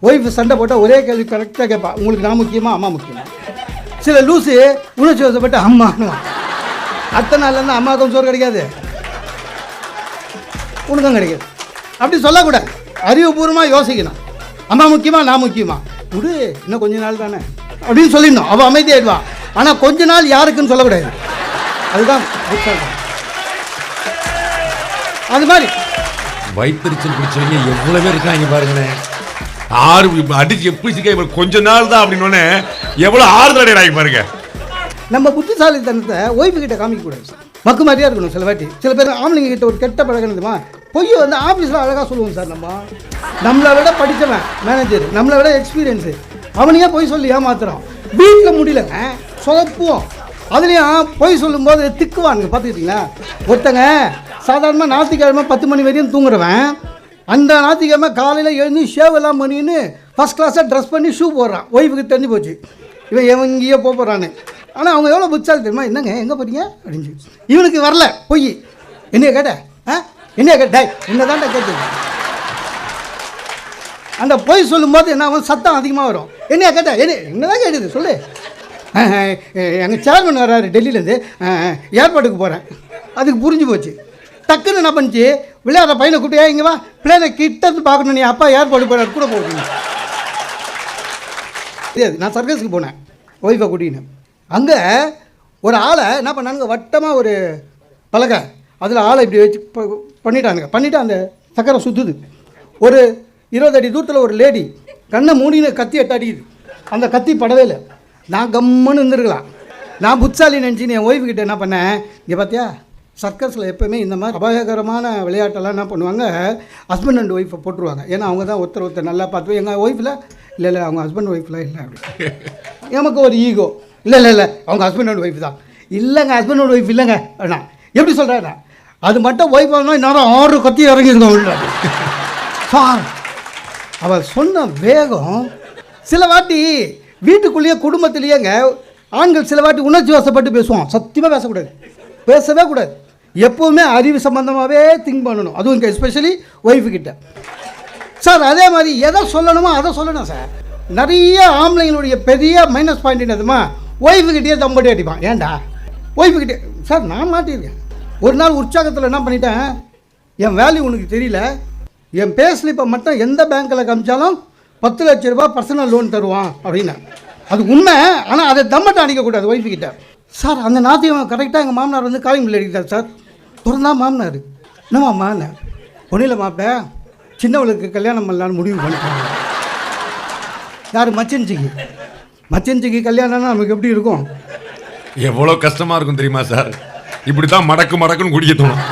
Wife சண்டை போட்டால் ஒரே கேள்வி கரெக்டாக கேட்பா, உங்களுக்கு நான் முக்கியமா அம்மா முக்கியமா? சில லூஸு உணர்ச்சி வசப்பட்டு அம்மான்னு அத்தனை நாள்லேருந்து அம்மாவுக்கும் சோறு கிடைக்காது, உனக்கும் கிடைக்காது. அப்படி சொல்லக்கூடாது, அறிவுபூர்வமாக யோசிக்கணும். அம்மா முக்கியமா நான் முக்கியமா, விடு இன்னும் கொஞ்ச நாள் தானே அப்படின்னு சொல்லிடணும். அவள் அமைதியாயிடுவா. ஆனால் கொஞ்ச நாள் யாருக்குன்னு சொல்லக்கூடாது. அதுதான் அது மாதிரி வயிற்றுச்சல் பிடிச்சவங்க எவ்வளோ பேர் இருக்காங்க பாருங்களேன். அடிச்சு எப்படி கொஞ்ச நாள் தான் அப்படின்னு எவ்வளோ ஆறுதல் அடைகிறாங்க பாருங்க. நம்ம புத்திசாலித்தனத்தை ஒய்ஃபு கிட்ட காமிக்கக்கூடாது, மக்கு மாதிரியாக இருக்கணும். சில வாட்டி சில பேர் ஆம்பளைங்க கிட்ட ஒரு கெட்ட பழகினதுமா பொய்யை வந்து ஆஃபீஸில் அழகாக சொல்லுவோம் சார். நம்மளை விட படித்தவன் மேனேஜர், நம்மளை விட எக்ஸ்பீரியன்ஸு, அவனையே பொய் சொல்லி ஏமாத்துறோம். வீட்டில் முடியலங்க சொதப்புவோம். அதுலேயும் பொய் சொல்லும்போது திக்குவானுங்க. பார்த்துக்கிட்டிங்களா, ஒருத்தங்க சாதாரணமாக ஞாயிற்றுக்கிழமை 10 மணி வரையும் தூங்குறவன் அந்த ஞாயிற்றுக்கிழமை காலையில் எழுந்து ஷேவ் எல்லாம் பண்ணின்னு ஃபஸ்ட் கிளாஸாக ட்ரெஸ் பண்ணி ஷூ போடுறான். ஒய்ஃபுக்கு தெரிஞ்சு போச்சு இவன் எங்கேயோ போகிறான்னு. ஆனால் அவங்க எவ்வளோ புத்தாலும் தெரியுமா, என்னங்க எங்கே போகிறீங்க அப்படின்னு சொல்லி. இவனுக்கு வரல பொய். என்னைய கேட்ட என்னைய கேட்ட என்ன தான்டா கேட்டு. அந்த பொய் சொல்லும்போது என்ன ஆகும், சத்தம் அதிகமாக வரும். என்னைய கேட்ட என்ன தான் கேட்டுது சொல்லு. எங்கள் சேர்மன் வர்றாரு டெல்லியிலேருந்து, ஏர்போர்ட்டுக்கு போகிறேன். அதுக்கு புரிஞ்சு போச்சு. டக்குன்னு என்ன பண்ணிச்சு, விளையாடுற பையனை கூப்பிட்டு இங்கே வா பிள்ளைனை கிட்டத்து பார்க்கணும், நீ அப்பா ஏர்போர்ட்டுக்கு போகிறாரு கூட போகணும். தெரியாது. நான் சர்க்கஸுக்கு போனேன் ஒய்ஃபை கூட்டின்னு. அங்கே ஒரு ஆளை என்ன பண்ணானுங்க, வட்டமாக ஒரு பலகை அதில் ஆளை இப்படி வச்சு பண்ணிவிட்டு அந்த சக்கரை சுற்றுது. ஒரு 20 அடி தூரத்தில் ஒரு லேடி கண்ணை மூடின்னு கத்தி எட்டாடிக்குது. அந்த கத்தி படவே இல்லை. நான் கம்முன்னு இருந்துருக்கலாம். நான் புத்தாலி நினச்சின்னு என் ஒய்ஃபு கிட்ட என்ன பண்ணேன், இங்கே பார்த்தியா சர்க்கஸில் எப்போவுமே இந்த மாதிரி அபாயகரமான விளையாட்டெல்லாம் என்ன பண்ணுவாங்க, ஹஸ்பண்ட் அண்ட் ஒய்ஃபை போட்டுருவாங்க. ஏன்னா அவங்க தான் ஒருத்தர் நல்லா பார்த்து. எங்கள் ஒய்ஃபில் இல்லை அவங்க ஹஸ்பண்ட் ஒய்ஃபில் இல்லை அப்படி. நமக்கு ஒரு ஈகோ, இல்லை அவங்க ஹஸ்பண்ட் அண்ட் ஒய்ஃப் தான். இல்லைங்க ஹஸ்பண்ட் அண்ட் ஒய்ஃப் இல்லைங்க அண்ணா எப்படி சொல்கிறேண்ணா, அது மட்டும் ஒய்ஃப் ஆனால் இன்னும் 6 கத்தி இறங்கியிருக்கோம் உள்ள. அவள் சொன்ன வேகம் சில வாட்டி வீட்டுக்குள்ளேயே குடும்பத்திலேயேங்க ஆண்கள் சில வாட்டி உணர்ச்சி வசப்பட்டு பேசுவான். சத்தியமாக பேசவே கூடாது. எப்போவுமே அறிவு சம்மந்தமாகவே திங்க் பண்ணணும். அதுவும் இங்கே எஸ்பெஷலி ஒய்ஃபுக்கிட்ட. சார் அதே மாதிரி எதை சொல்லணுமோ அதை சொல்லணும் சார். நிறைய ஆம்பளைங்களுடைய பெரிய மைனஸ் பாயிண்ட் என்னதுமா, ஒய்ஃபுக்கிட்டே தம்படி அடிப்பான். ஏன்டா ஒய்ஃபுக்கிட்டே சார் நான் மாட்டியிருக்கேன். ஒரு நாள் உற்சாகத்தில் என்ன பண்ணிட்டேன், என் வேல்யூ உனக்கு தெரியல, என் பே ஸ்லிப்பை மட்டும் எந்த பேங்க்கில் காமிச்சாலும் 10 லட்ச ரூபா பர்சனல் லோன் தருவான் அப்படின்னு. அது உண்மை. ஆனால் அதை தம்பட்டை அடிக்கக்கூடாது ஒய்ஃபுக்கிட்ட. சார் அந்த நாத்தியம் கரெக்டாக எங்கள் மாமனார் வந்து காலிங் பில் அடிக்கிறார் சார். திறந்தா மாமனார் என்னம்மா என்ன பொண்ணில் மாப்பேன் சின்னவளுக்கு கல்யாணம் பண்ணலான்னு முடிவு பண்ணிட்டாங்க. யார் மச்சன்சிக்கு கல்யாணம்னா நமக்கு எப்படி இருக்கும், எவ்வளோ கஷ்டமாக இருக்கும் தெரியுமா சார். இப்படி தான் மடக்குன்னு குடிக்க தோணும்.